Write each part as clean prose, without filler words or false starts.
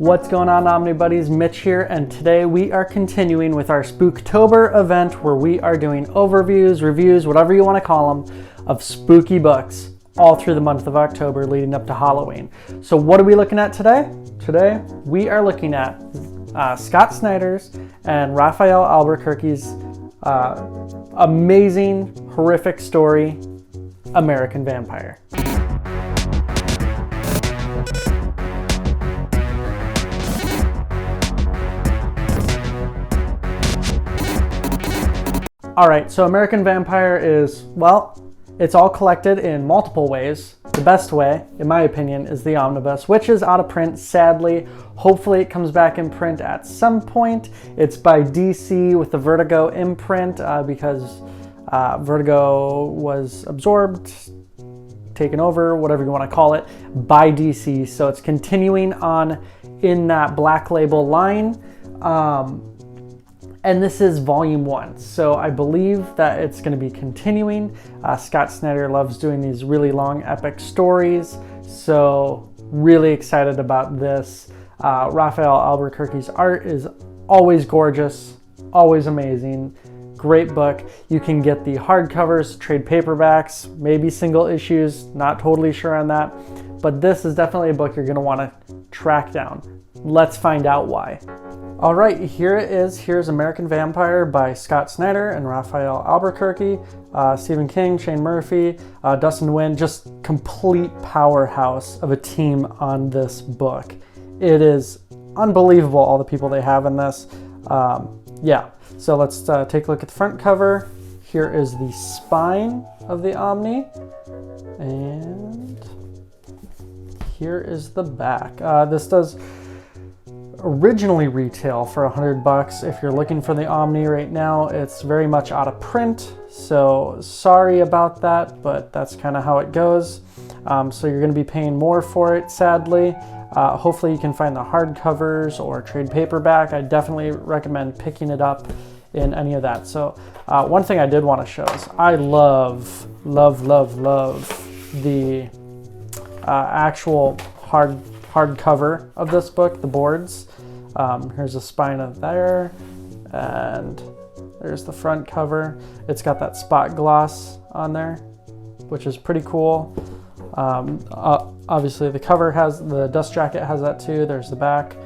What's going on, Omnibuddies? Mitch here, and today we are continuing with our Spooktober event where we are doing overviews, reviews, whatever you want to call them, of spooky books all through the month of October leading up to Halloween. So what are we looking at today? Today we are looking at Scott Snyder's and Rafael Albuquerque's amazing, horrific story, American Vampire. Alright, so American Vampire is, well, it's all collected in multiple ways. The best way, in my opinion, is the omnibus, which is out of print, sadly. Hopefully it comes back in print at some point. It's by DC with the Vertigo imprint because Vertigo was absorbed, taken over, whatever you want to call it, by DC. So it's continuing on in that Black Label line. And this is volume 1, so I believe that it's going to be continuing. Scott Snyder loves doing these really long epic stories, so really excited about this. Rafael Albuquerque's art is always gorgeous, always amazing. Great book. You can get the hardcovers, trade paperbacks, maybe single issues, not totally sure on that, but this is definitely a book you're going to want to track down. Let's find out why. All right, here it is. Here's American Vampire by Scott Snyder and Rafael Albuquerque, Stephen King, Shane Murphy, Dustin Nguyen, just complete powerhouse of a team on this book. It is unbelievable, all the people they have in this. Yeah, so let's take a look at the front cover. Here is the spine of the Omni, and here is the back. This does originally retail for $100. If you're looking for the Omni right now, it's very much out of print, so sorry about that, but that's kind of how it goes. So you're going to be paying more for it, sadly. Hopefully you can find the hardcovers or trade paperback. I definitely recommend picking it up in any of that. So one thing I did want to show is I love the actual hardcover of this book, the boards. Here's the spine of there, and there's the front cover. It's got that spot gloss on there, which is pretty cool. Obviously the cover has, the dust jacket has that too. There's the back.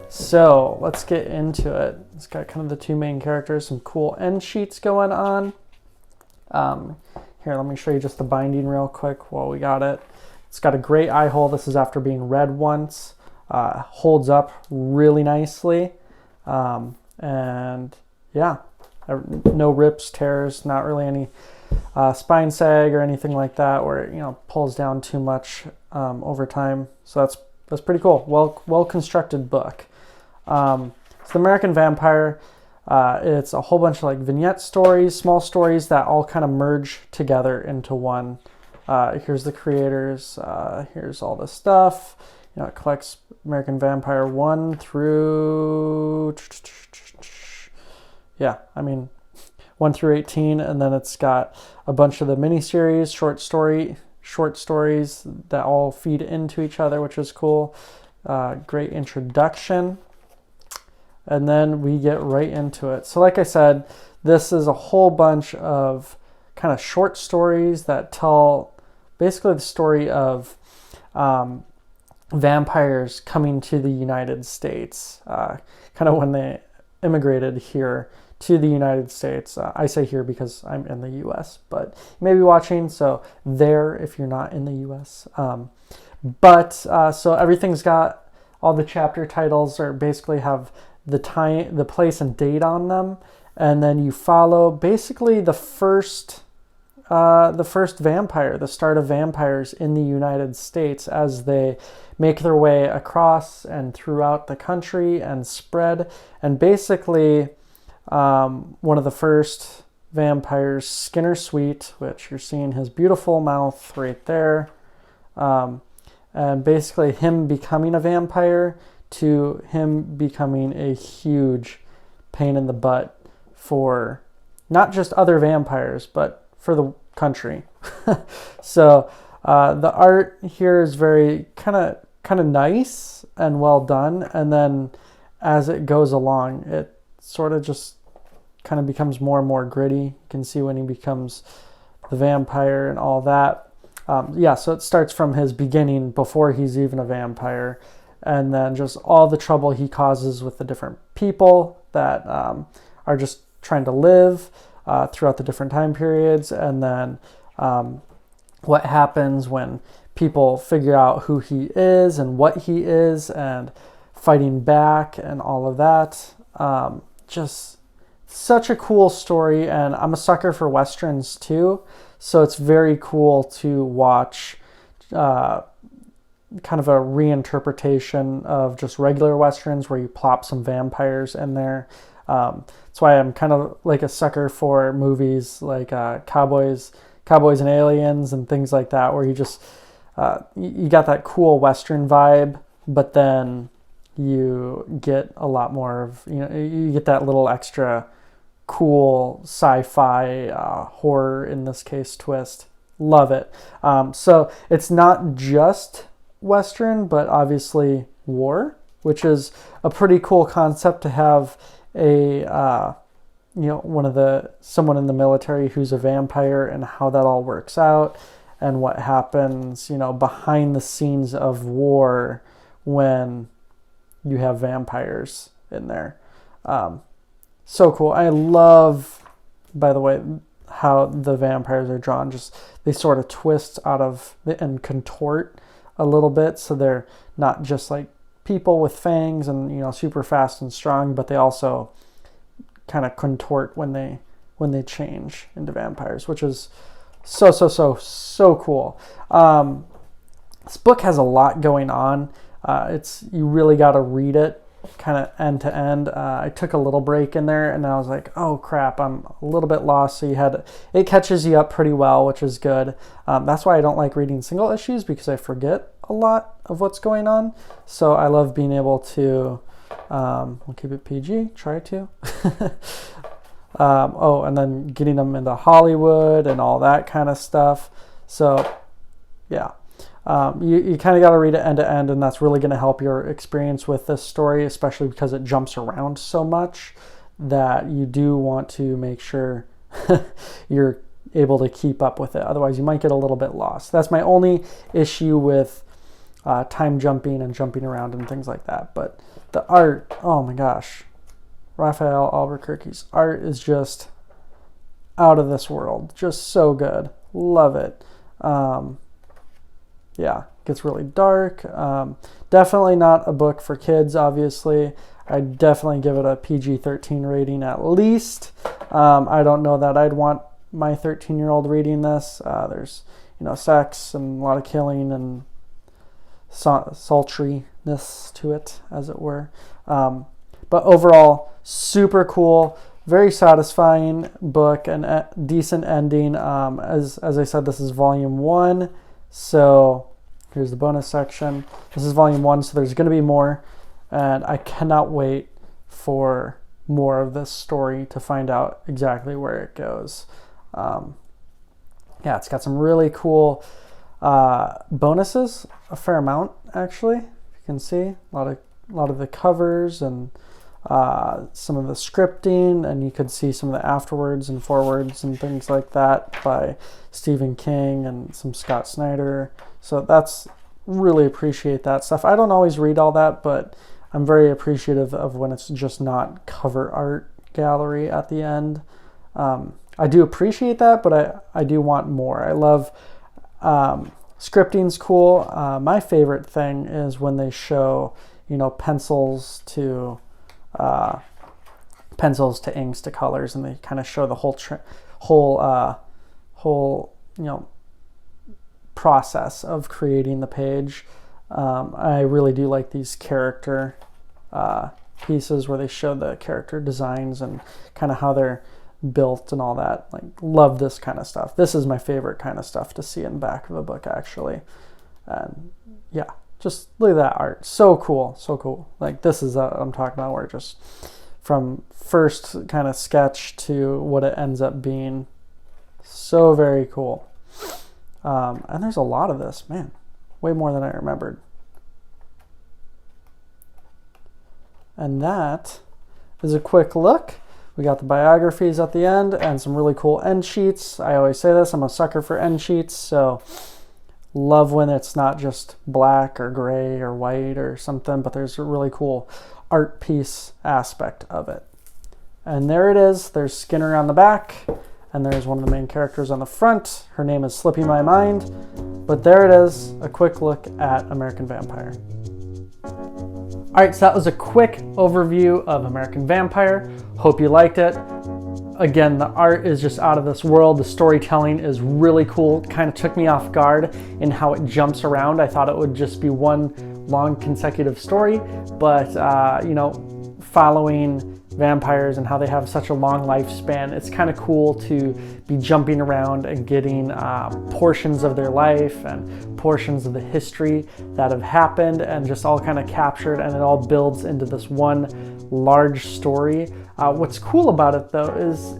So let's get into it. It's got kind of the two main characters, some cool end sheets going on. Here, let me show you just the binding real quick while we got it. It's got a great eye hole. This is after being read once. Holds up really nicely. And yeah, no rips, tears, not really any spine sag or anything like that where it, pulls down too much over time. So that's pretty cool. Well constructed book. It's the American Vampire. It's a whole bunch of like vignette stories, small stories that all kind of merge together into one. Here's the creators. Here's all the stuff. It collects American Vampire 1 through, 1 through 18, and then it's got a bunch of the miniseries, short stories that all feed into each other, which is cool. Great introduction. And then we get right into it. So like I said, this is a whole bunch of kind of short stories that tell basically the story of vampires coming to the United States, kind of when they immigrated here to the United States. I say here because I'm in the U.S., but you may be watching, so there if you're not in the U.S. So everything's got, all the chapter titles are basically have the time, the place and date on them, and then you follow basically the first vampire, the start of vampires in the United States as they make their way across and throughout the country and spread. And basically, one of the first vampires, Skinner Sweet, which you're seeing his beautiful mouth right there, and basically him becoming a vampire to him becoming a huge pain in the butt for not just other vampires, but for the country. So the art here is very kind kind of nice and well done, and then as it goes along, it sort of just kind of becomes more and more gritty. You can see when he becomes the vampire and all that. So it starts from his beginning before he's even a vampire, and then just all the trouble he causes with the different people that are just trying to live throughout the different time periods, and then what happens when people figure out who he is and what he is, and fighting back and all of that. Just such a cool story, and I'm a sucker for Westerns too, so it's very cool to watch kind of a reinterpretation of just regular Westerns where you plop some vampires in there. That's why I'm kind of like a sucker for movies like Cowboys and Aliens and things like that, where you just you got that cool Western vibe, but then you get a lot more of, you get that little extra cool sci-fi horror, in this case, twist. Love it. So it's not just Western, but obviously war, which is a pretty cool concept to have someone in the military who's a vampire, and how that all works out and what happens, behind the scenes of war when you have vampires in there. So cool. I love, by the way, how the vampires are drawn. Just they sort of twist out of and contort a little bit, so they're not just like people with fangs and super fast and strong, but they also kind of contort when they change into vampires, which is so cool. This book has a lot going on. You really got to read it kind of end to end. I took a little break in there, and I was like, oh crap, I'm a little bit lost. So it catches you up pretty well, which is good. That's why I don't like reading single issues, because I forget a lot of what's going on. So I love being able to, we'll keep it PG, try to. And then getting them into Hollywood and all that kind of stuff. So yeah. You kind of got to read it end to end, and that's really going to help your experience with this story, especially because it jumps around so much that you do want to make sure you're able to keep up with it. Otherwise, you might get a little bit lost. That's my only issue with time jumping and jumping around and things like that. But the art, oh my gosh, Rafael Albuquerque's art is just out of this world. Just so good. Love it. Yeah, gets really dark. Definitely not a book for kids, obviously. I'd definitely give it a PG-13 rating at least. I don't know that I'd want my 13-year-old reading this. There's, sex and a lot of killing and sultriness to it, as it were. But overall, super cool. Very satisfying book, and a decent ending. As I said, this is volume 1. So here's the bonus section. This is volume 1, so there's going to be more, and I cannot wait for more of this story to find out exactly where it goes. It's got some really cool bonuses, a fair amount actually. You can see a lot of the covers and some of the scripting, and you could see some of the afterwards and forwards and things like that by Stephen King and some Scott Snyder. So that's really appreciate that stuff. I don't always read all that, but I'm very appreciative of when it's just not cover art gallery at the end. I do appreciate that, but I do want more. I love scripting's cool. My favorite thing is when they show pencils to inks to colors, and they kind of show the whole process of creating the page. I really do like these character pieces where they show the character designs and kind of how they're built and all that. Like, love this kind of stuff. This is my favorite kind of stuff to see in the back of a book, actually. And yeah, just look at that art. So cool. Like, this is what I'm talking about, where just from first kind of sketch to what it ends up being. So very cool. And there's a lot of this, man. Way more than I remembered. And that is a quick look. We got the biographies at the end and some really cool end sheets. I always say this, I'm a sucker for end sheets, so love when it's not just black or gray or white or something, but there's a really cool art piece aspect of it. And there it is. There's Skinner on the back, and there's one of the main characters on the front. Her name is slipping my mind, but there it is, a quick look at American Vampire. All right, so that was a quick overview of American Vampire. Hope you liked it. Again, the art is just out of this world. The storytelling is really cool. Kind of took me off guard in how it jumps around. I thought it would just be one long consecutive story, but you know, following vampires and how they have such a long lifespan, it's kind of cool to be jumping around and getting portions of their life and portions of the history that have happened and just all kind of captured, and it all builds into this one large story. What's cool about it though is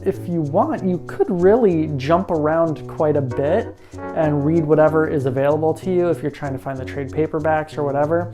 if you want, you could really jump around quite a bit and read whatever is available to you if you're trying to find the trade paperbacks or whatever,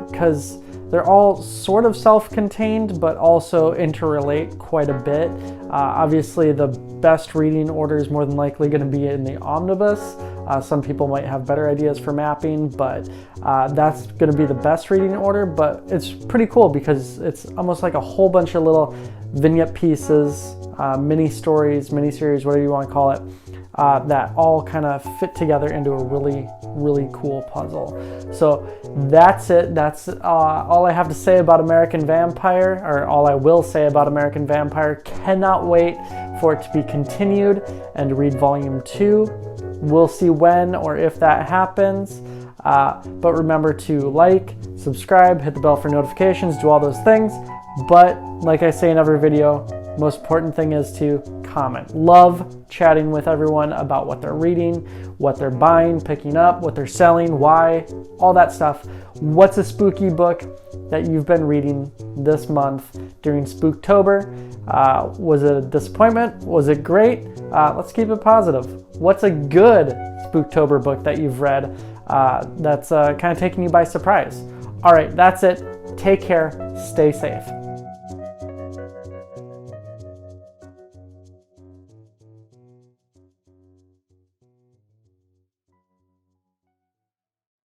because they're all sort of self-contained but also interrelate quite a bit. Obviously the best reading order is more than likely going to be in the omnibus. Some people might have better ideas for mapping, but that's going to be the best reading order. But it's pretty cool because it's almost like a whole bunch of little vignette pieces, mini stories, mini series, whatever you want to call it, that all kind of fit together into a really cool puzzle. So that's it. That's all I have to say about American Vampire, or all I will say about American Vampire. Cannot wait for it to be continued and to read volume 2. We'll see when or if that happens. But remember to like, subscribe, hit the bell for notifications, do all those things. But like I say in every video, most important thing is to comment. Love chatting with everyone about what they're reading, what they're buying, picking up, what they're selling, why, all that stuff. What's a spooky book that you've been reading this month during Spooktober? Was it a disappointment? Was it great? Let's keep it positive. What's a good Spooktober book that you've read that's kind of taking you by surprise? All right, that's it. Take care. Stay safe.